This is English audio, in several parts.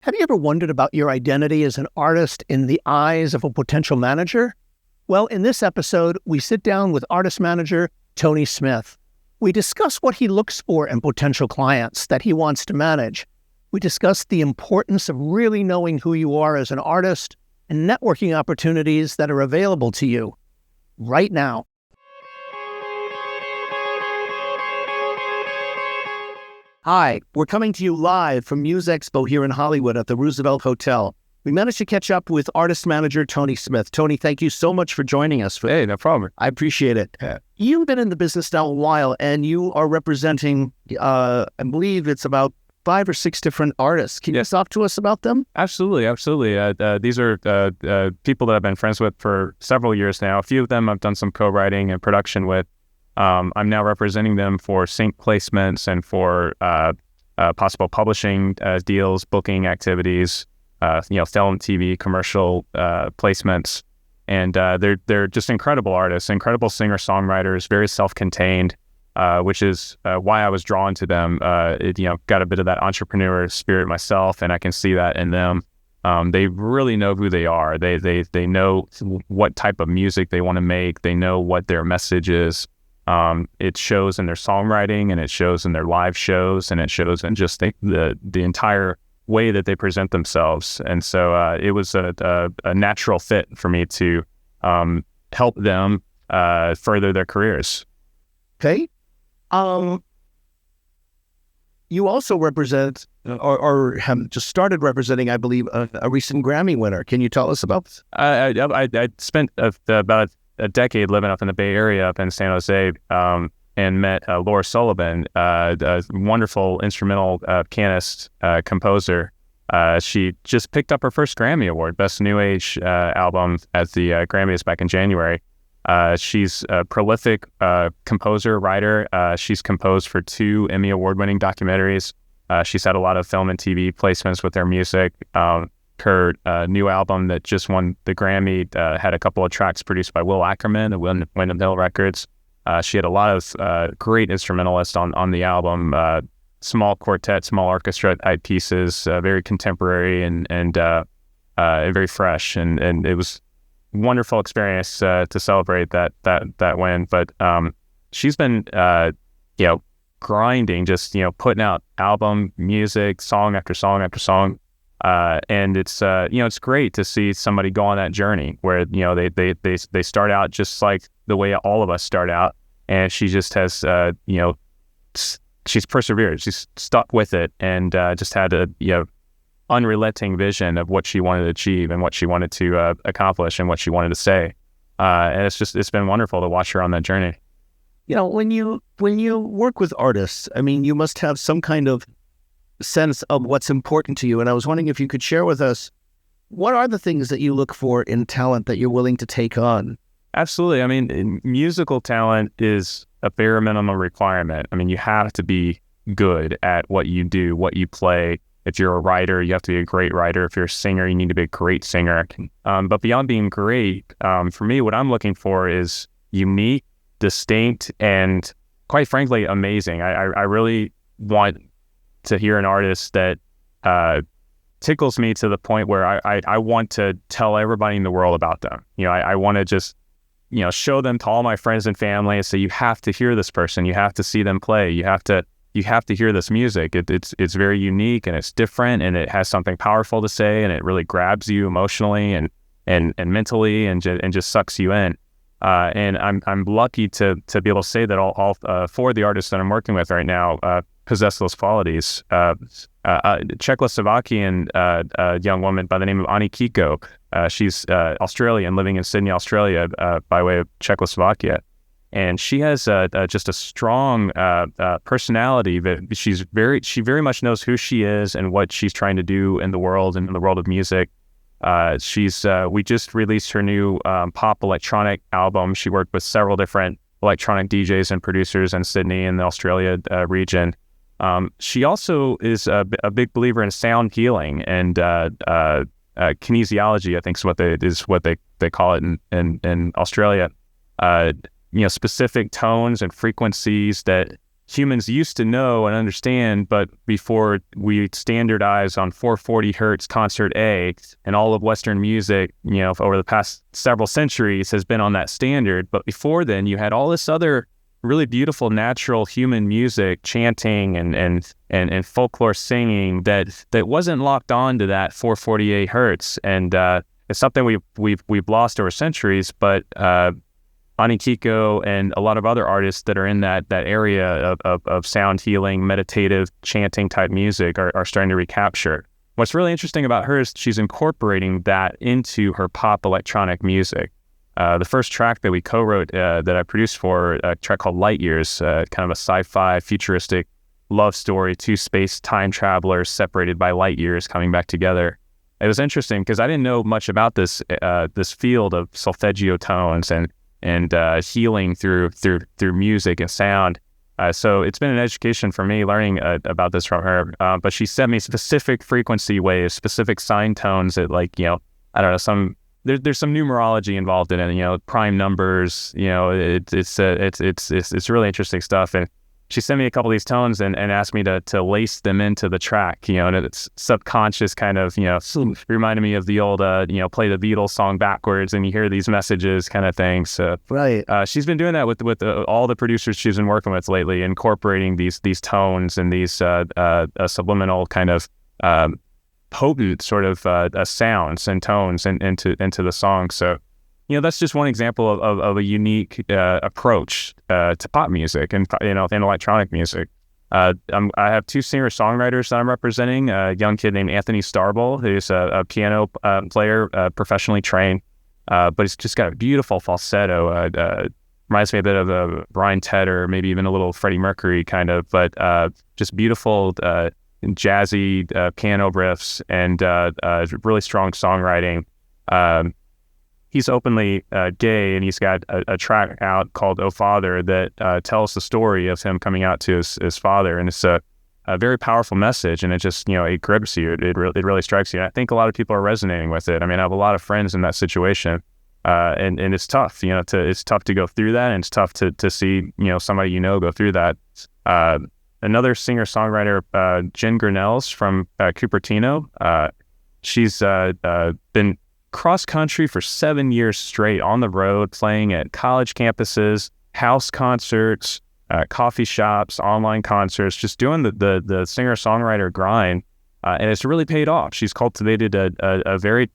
Have you ever wondered about your identity as an artist in the eyes of a potential manager? Well, in this episode, we sit down with artist manager Tony Smith. We discuss what he looks for in potential clients that he wants to manage. We discuss the importance of really knowing who you are as an artist and networking opportunities that are available to you right now. Hi, we're coming to you live from Muse Expo here in Hollywood at the Roosevelt Hotel. We managed to catch up with artist manager Tony Smith. Tony, thank you so much for joining us. Hey, no problem. I appreciate it. You've been in the business now a while, and you are representing, I believe it's about 5 or 6 different artists. Can you talk to us about them? Absolutely. These are people that I've been friends with for several years now. A few of them I've done some co-writing and production with. I'm now representing them for sync placements and for possible publishing deals, booking activities, film, TV, commercial placements. And they're just incredible artists, incredible singer-songwriters, very self-contained, which is why I was drawn to them. Got a bit of that entrepreneur spirit myself, and I can see that in them. They really know who they are. They know what type of music they want to make. They know what their message is. It shows in their songwriting, and it shows in their live shows, and it shows in just the entire way that they present themselves. And so it was a natural fit for me to help them further their careers. Okay. You also represent or have just started representing, I believe, a recent Grammy winner. Can you tell us about this? I spent about a decade living up in the Bay Area, up in San Jose, and met Laura Sullivan, a wonderful instrumental pianist, composer. She just picked up her first Grammy Award, Best New Age album at the Grammys back in January. She's a prolific composer, writer. She's composed for 2 Emmy Award-winning documentaries. She's had a lot of film and TV placements with her music. Her new album that just won the Grammy had a couple of tracks produced by Will Ackerman of Windham Hill Records. She had a lot of great instrumentalists on the album, small quartet, small orchestra type pieces, very contemporary and very fresh. And it was a wonderful experience to celebrate that win. But she's been grinding, just putting out album music, song after song after song. And it's it's great to see somebody go on that journey where they start out just like the way all of us start out, and she just has she's persevered, she's stuck with it, and just had a unrelenting vision of what she wanted to achieve and what she wanted to accomplish and what she wanted to say, and it's been wonderful to watch her on that journey. When you work with artists, I mean, you must have some kind of sense of what's important to you. And I was wondering if you could share with us, what are the things that you look for in talent that you're willing to take on? Absolutely. I mean, musical talent is a bare minimum requirement. I mean, you have to be good at what you do, what you play. If you're a writer, you have to be a great writer. If you're a singer, you need to be a great singer. But beyond being great, for me, what I'm looking for is unique, distinct, and quite frankly, amazing. I really want to hear an artist that tickles me to the point where I want to tell everybody in the world about them. I want to just, show them to all my friends and family and say, you have to hear this person. You have to see them play. You have to hear this music. It's very unique, and it's different, and it has something powerful to say, and it really grabs you emotionally and mentally and just sucks you in. And I'm lucky to be able to say that all 4 of the artists that I'm working with right now possess those qualities. A Czechoslovakian young woman by the name of Ani Kiko. She's Australian, living in Sydney, Australia, by way of Czechoslovakia. And she has just a strong personality. That she very much knows who she is and what she's trying to do in the world and in the world of music. We just released her new pop electronic album. She worked with several different electronic DJs and producers in Sydney and the Australia region. She also is a big believer in sound healing and kinesiology, I think is what they call it in Australia. Specific tones and frequencies that humans used to know and understand, but before we standardized on 440 hertz concert A, and all of Western music, over the past several centuries has been on that standard. But before then, you had all this other really beautiful natural human music, chanting and folklore singing that wasn't locked on to that 448 hertz. And it's something we've lost over centuries, but Ani Kiko and a lot of other artists that are in that area of sound healing, meditative, chanting type music are starting to recapture. What's really interesting about her is she's incorporating that into her pop electronic music. The first track that we co-wrote that I produced for a track called Light Years, kind of a sci-fi futuristic love story, two space time travelers separated by light years coming back together. It was interesting because I didn't know much about this field of solfeggio tones and healing through music and sound. So it's been an education for me learning about this from her. But she sent me specific frequency waves, specific sine tones that, like, I don't know, there's some numerology involved in it, prime numbers, it's really interesting stuff. And she sent me a couple of these tones and asked me to lace them into the track, and it's subconscious kind of, reminded me of the old, play the Beatles song backwards and you hear these messages kind of thing. So right. She's been doing that with all the producers she's been working with lately, incorporating these tones and these subliminal kind of potent sort of sounds and tones into the song. So that's just one example of a unique approach to pop music and electronic music. I have two singer-songwriters that I'm representing. A young kid named Anthony Starble, who's a piano player, professionally trained, but he's just got a beautiful falsetto. Reminds me a bit of Brian Tedder, maybe even a little Freddie Mercury kind of, but just beautiful jazzy piano riffs and really strong songwriting. He's openly gay, and he's got a track out called "Oh Father" that tells the story of him coming out to his father, and it's a very powerful message, and it just it grips you. It really strikes you. And I think a lot of people are resonating with it. I mean, I have a lot of friends in that situation, and it's tough. It's tough to go through that, and it's tough to see somebody go through that. Another singer-songwriter, Jen Grinnells from Cupertino. She's been cross-country for 7 years straight on the road, playing at college campuses, house concerts, coffee shops, online concerts, just doing the singer-songwriter grind. And it's really paid off. She's cultivated a very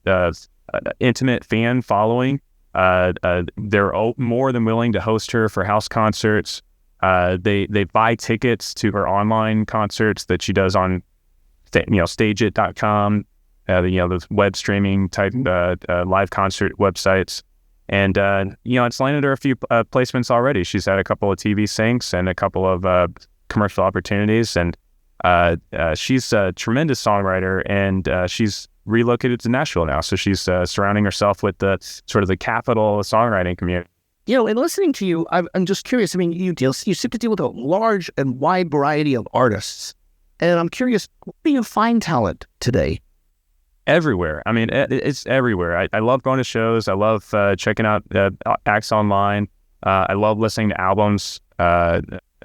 intimate fan following. They're more than willing to host her for house concerts. They buy tickets to her online concerts that she does on, stageit.com, the web streaming type live concert websites, and it's landed her a few placements already. She's had a couple of TV syncs and a couple of commercial opportunities, and she's a tremendous songwriter, and she's relocated to Nashville now. So she's surrounding herself with the sort of the capital songwriting community. In listening to you, I'm just curious. I mean, you seem to deal with a large and wide variety of artists, and I'm curious, where do you find talent today? Everywhere. I mean, it's everywhere. I love going to shows. I love checking out acts online. I love listening to albums.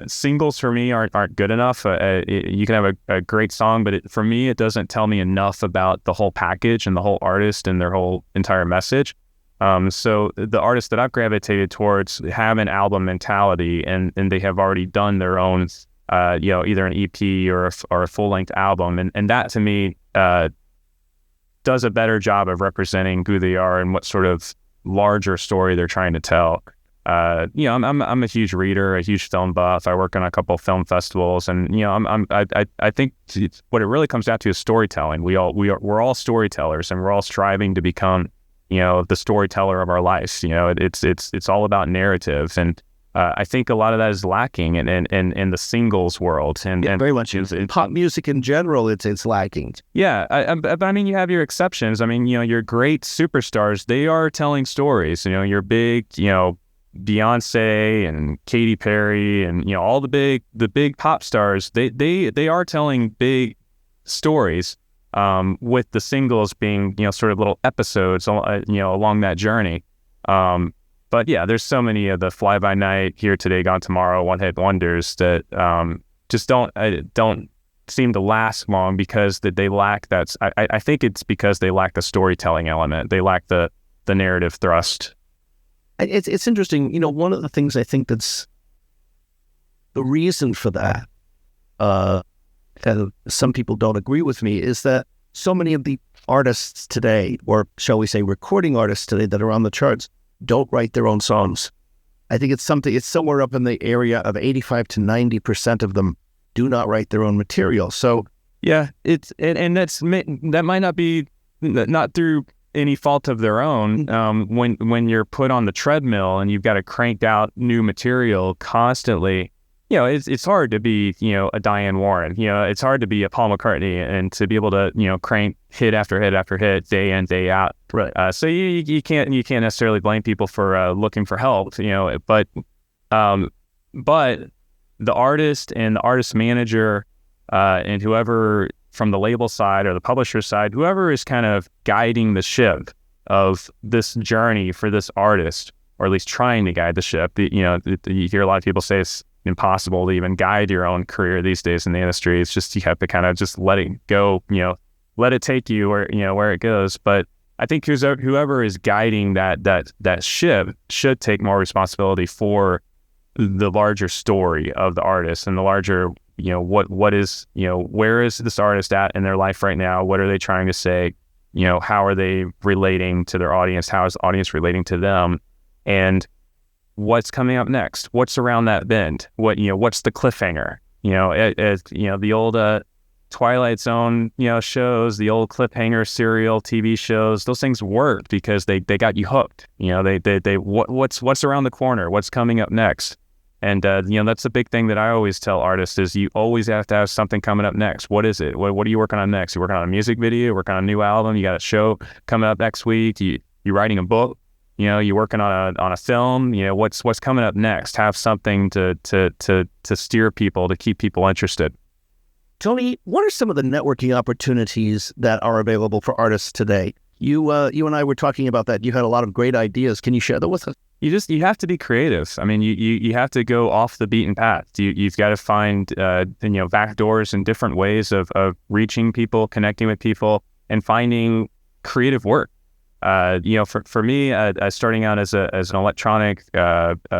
Singles for me aren't good enough. You can have a great song, but for me, it doesn't tell me enough about the whole package and the whole artist and their whole entire message. So the artists that I've gravitated towards have an album mentality, and they have already done their own, either an EP or a full-length album, and that to me does a better job of representing who they are and what sort of larger story they're trying to tell. I'm a huge reader, a huge film buff. I work on a couple of film festivals, and I think what it really comes down to is storytelling. We're all storytellers, and we're all striving to become the storyteller of our lives. It's all about narrative, and I think a lot of that is lacking in the singles world, and very much in pop music in general. It's lacking. Yeah, but I mean, you have your exceptions. I mean, your great superstars, they are telling stories. Your big, Beyonce and Katy Perry, and all the big pop stars. They are telling big stories. With the singles being, sort of little episodes, along that journey. But yeah, there's so many of the fly by night, here today, gone tomorrow, one hit wonders that just don't seem to last long because that they lack that. I think it's because they lack the storytelling element. They lack the narrative thrust. It's interesting. One of the things I think that's the reason for that, and some people don't agree with me, is that so many of the artists today, or shall we say recording artists today that are on the charts, don't write their own songs. I think it's somewhere up in the area of 85 to 90% of them do not write their own material. So yeah, that might not be not through any fault of their own. When you're put on the treadmill and you've got to crank out new material constantly, it's hard to be, a Diane Warren. It's hard to be a Paul McCartney and to be able to, crank hit after hit after hit, day in, day out. Right. So you can't necessarily blame people for looking for help. But the artist and the artist manager and whoever from the label side or the publisher side, whoever is kind of guiding the ship of this journey for this artist, or at least trying to guide the ship. You hear a lot of people say it's impossible to even guide your own career these days in the industry. It's just, you have to kind of just let it go, let it take you where it goes. But I think whoever is guiding that ship should take more responsibility for the larger story of the artist and the larger, what is, where is this artist at in their life right now? What are they trying to say? How are they relating to their audience? How is the audience relating to them? And what's coming up next? What's around that bend? What's the cliffhanger? The old Twilight Zone, shows, the old cliffhanger serial TV shows, those things worked because they got you hooked. What's around the corner? What's coming up next? And that's the big thing that I always tell artists is you always have to have something coming up next. What is it? What are you working on next? You working on a music video? You're working on a new album? You got a show coming up next week? You writing a book? You're working on a film. What's coming up next? Have something to steer people, to keep people interested. Tony, what are some of the networking opportunities that are available for artists today? You and I were talking about that. You had a lot of great ideas. Can you share that with us? You have to be creative. I mean, you have to go off the beaten path. You've got to find back doors and different ways of reaching people, connecting with people, and finding creative work. For me, starting out as an electronic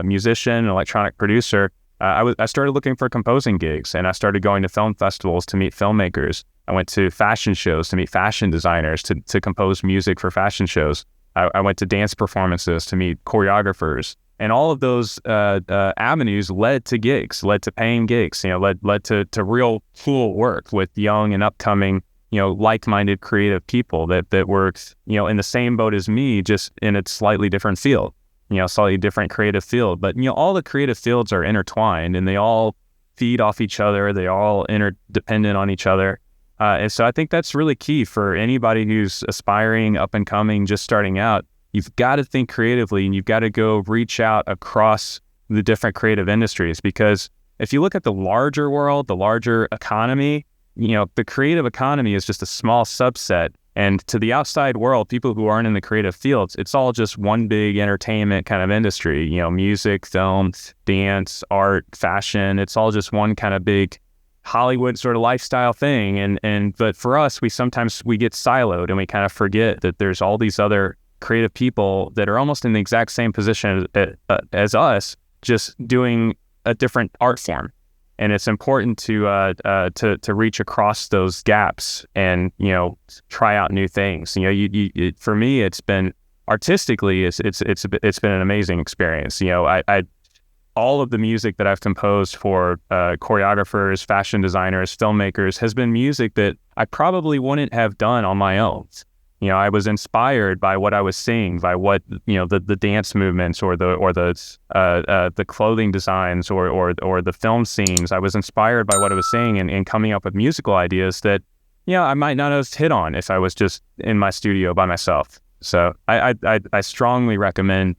musician, electronic producer, I started looking for composing gigs, and I started going to film festivals to meet filmmakers. I went to fashion shows to meet fashion designers to compose music for fashion shows. I went to dance performances to meet choreographers, and all of those avenues led to gigs, led to paying gigs. Led to real cool work with young and upcoming, like-minded creative people that were, in the same boat as me, just in a slightly different field, slightly different creative field. But, all the creative fields are intertwined and they all feed off each other. They all interdependent on each other. And so I think that's really key for anybody who's aspiring, up and coming, just starting out. You've got to think creatively and you've got to go reach out across the different creative industries, because if you look at the larger world, the larger economy, the creative economy is just a small subset. And to the outside world, people who aren't in the creative fields, it's all just one big entertainment kind of industry, music, film, dance, art, fashion. It's all just one kind of big Hollywood sort of lifestyle thing. But for us, we sometimes get siloed and we kind of forget that there's all these other creative people that are almost in the exact same position as us, just doing a different art form. And it's important to reach across those gaps and try out new things. For me, it's been artistically, it's been an amazing experience. I all of the music that I've composed for choreographers, fashion designers, filmmakers has been music that I probably wouldn't have done on my own. I was inspired by what I was seeing, by what the dance movements or the clothing designs or the film scenes. I was inspired by what I was seeing and coming up with musical ideas that I might not have hit on if I was just in my studio by myself. So I strongly recommend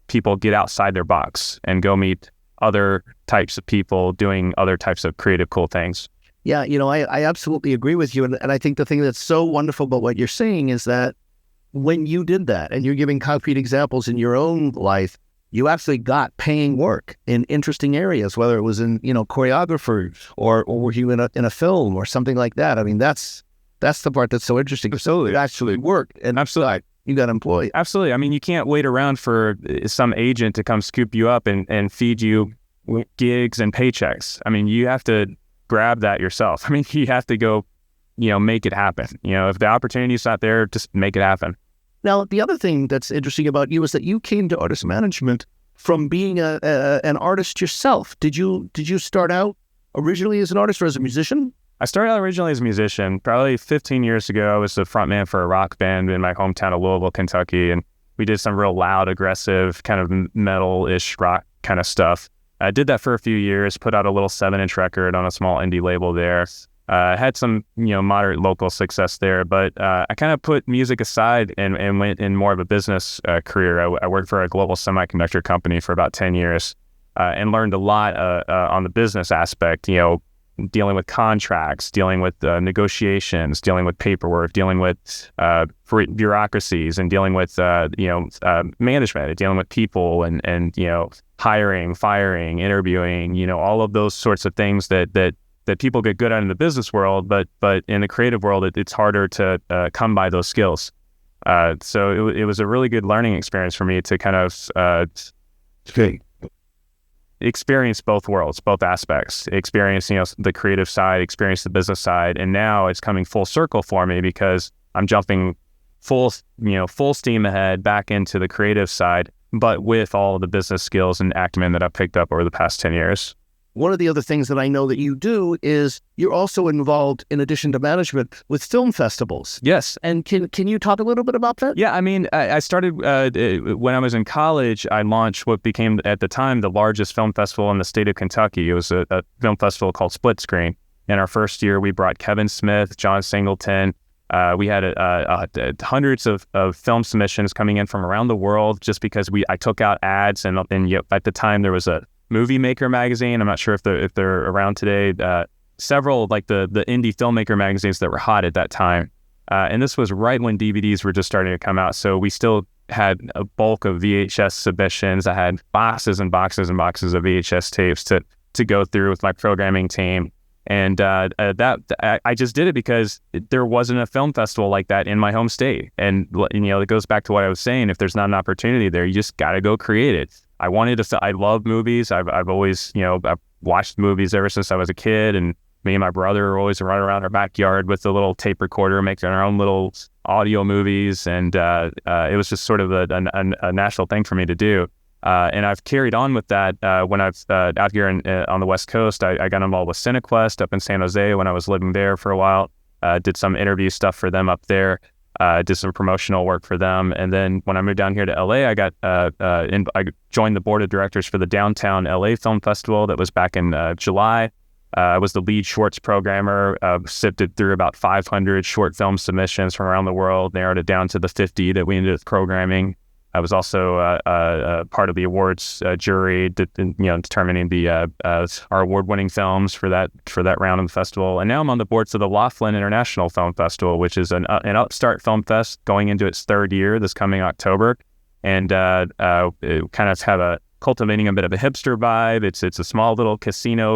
people get outside their box and go meet other types of people doing other types of creative, cool things. Yeah, I absolutely agree with you. And I think the thing that's so wonderful about what you're saying is that when you did that, and you're giving concrete examples in your own life, you actually got paying work in interesting areas, whether it was in, choreographer or were you in a film or something like that. I mean, that's the part that's so interesting. Absolutely. So it actually worked, and absolutely, you got employed. Absolutely. I mean, you can't wait around for some agent to come scoop you up and feed you gigs and paychecks. I mean, you have to grab that yourself. I mean, you have to go, make it happen. If the opportunity's not there, just make it happen. Now, the other thing that's interesting about you is that you came to artist management from being an artist yourself. Did you start out originally as an artist or as a musician? I started out originally as a musician. Probably 15 years ago, I was the frontman for a rock band in my hometown of Louisville, Kentucky, and we did some real loud, aggressive, kind of metal-ish rock kind of stuff. I did that for a few years, put out a little 7-inch record on a small indie label there. Had some, moderate local success there, but I kind of put music aside and went in more of a business career. I worked for a global semiconductor company for about 10 years and learned a lot on the business aspect, dealing with contracts, dealing with negotiations, dealing with paperwork, dealing with bureaucracies, and dealing with management, dealing with people, and hiring, firing, interviewing, all of those sorts of things that people get good at in the business world, but in the creative world, it's harder to come by those skills. So it was a really good learning experience for me to kind of experience both worlds, both aspects, experience, the creative side, experience the business side. And now it's coming full circle for me because I'm jumping full steam ahead back into the creative side, but with all of the business skills and acumen that I've picked up over the past 10 years. One of the other things that I know that you do is you're also involved, in addition to management, with film festivals. Yes. And can you talk a little bit about that? Yeah, I mean, I started when I was in college. I launched what became, at the time, the largest film festival in the state of Kentucky. It was a film festival called Split Screen. In our first year, we brought Kevin Smith, John Singleton. We had hundreds of film submissions coming in from around the world just because I took out ads. And at the time, there was a Movie Maker magazine. I'm not sure if they're around today. Several like the indie filmmaker magazines that were hot at that time. And this was right when DVDs were just starting to come out. So we still had a bulk of VHS submissions. I had boxes and boxes and boxes of VHS tapes to go through with my programming team. And I just did it because there wasn't a film festival like that in my home state. And it goes back to what I was saying. If there's not an opportunity there, you just got to go create it. I love movies. I've always, I've watched movies ever since I was a kid, and me and my brother were always running around our backyard with a little tape recorder, making our own little audio movies. And it was just sort of a natural thing for me to do. And I've carried on with that when I've out here on the West Coast. I got involved with CineQuest up in San Jose when I was living there for a while. Did some interview stuff for them up there. Did some promotional work for them. And then when I moved down here to LA, I joined the board of directors for the Downtown LA Film Festival that was back in July. I was the lead shorts programmer, sifted through about 500 short film submissions from around the world, narrowed it down to the 50 that we ended up programming. I was also part of the awards jury, determining our award-winning films for that round of the festival. And now I'm on the boards of the Laughlin International Film Festival, which is an upstart film fest going into its third year this coming October. And kind of have cultivating a bit of a hipster vibe. It's a small little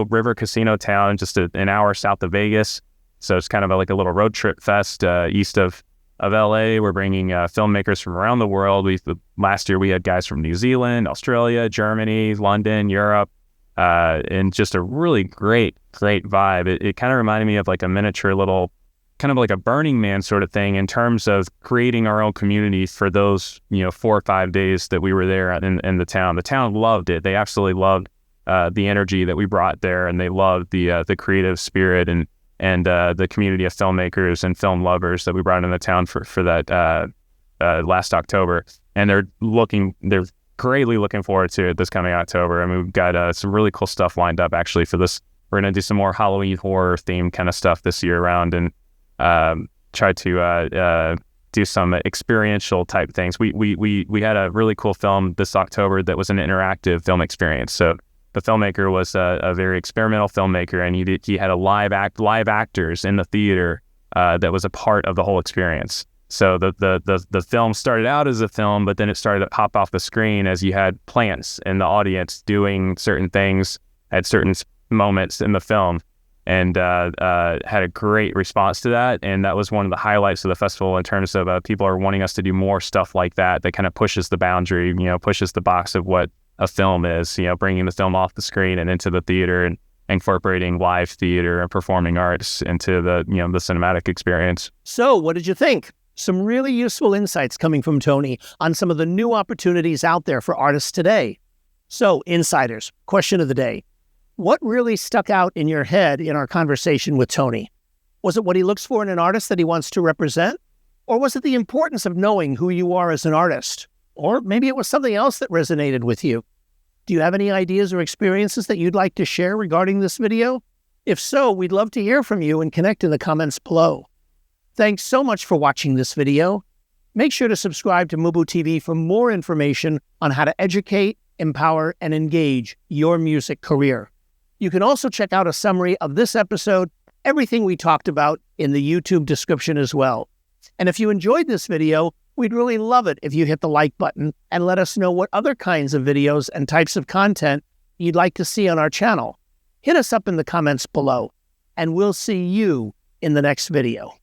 river casino town just an hour south of Vegas. So it's kind of like a little road trip fest east of LA. We're bringing filmmakers from around the world. Last year we had guys from New Zealand, Australia, Germany, London, Europe, and just a really great vibe. It kind of reminded me of like a miniature little, kind of like a Burning Man sort of thing in terms of creating our own community for those 4 or 5 days that we were there in the town. The town loved it. They absolutely loved the energy that we brought there, and they loved the creative spirit and the community of filmmakers and film lovers that we brought into town for that last October. And they're greatly looking forward to it this coming October. I mean, we've got some really cool stuff lined up actually for this. We're going to do some more Halloween horror themed kind of stuff this year around, and try to do some experiential type things. We had a really cool film this October that was an interactive film experience. So the filmmaker was a very experimental filmmaker, and he had live actors in the theater that was a part of the whole experience. So the film started out as a film, but then it started to pop off the screen as you had plants in the audience doing certain things at certain moments in the film, and had a great response to that. And that was one of the highlights of the festival in terms of people are wanting us to do more stuff like that kind of pushes the boundary, pushes the box of what a film is, bringing the film off the screen and into the theater and incorporating live theater and performing arts into the cinematic experience. So what did you think? Some really useful insights coming from Tony on some of the new opportunities out there for artists today. So, insiders, question of the day. What really stuck out in your head in our conversation with Tony? Was it what he looks for in an artist that he wants to represent? Or was it the importance of knowing who you are as an artist? Or maybe it was something else that resonated with you. Do you have any ideas or experiences that you'd like to share regarding this video? If so, we'd love to hear from you and connect in the comments below. Thanks so much for watching this video. Make sure to subscribe to MUBUTV for more information on how to educate, empower, and engage your music career. You can also check out a summary of this episode, everything we talked about, in the YouTube description as well. And if you enjoyed this video, we'd really love it if you hit the like button and let us know what other kinds of videos and types of content you'd like to see on our channel. Hit us up in the comments below, and we'll see you in the next video.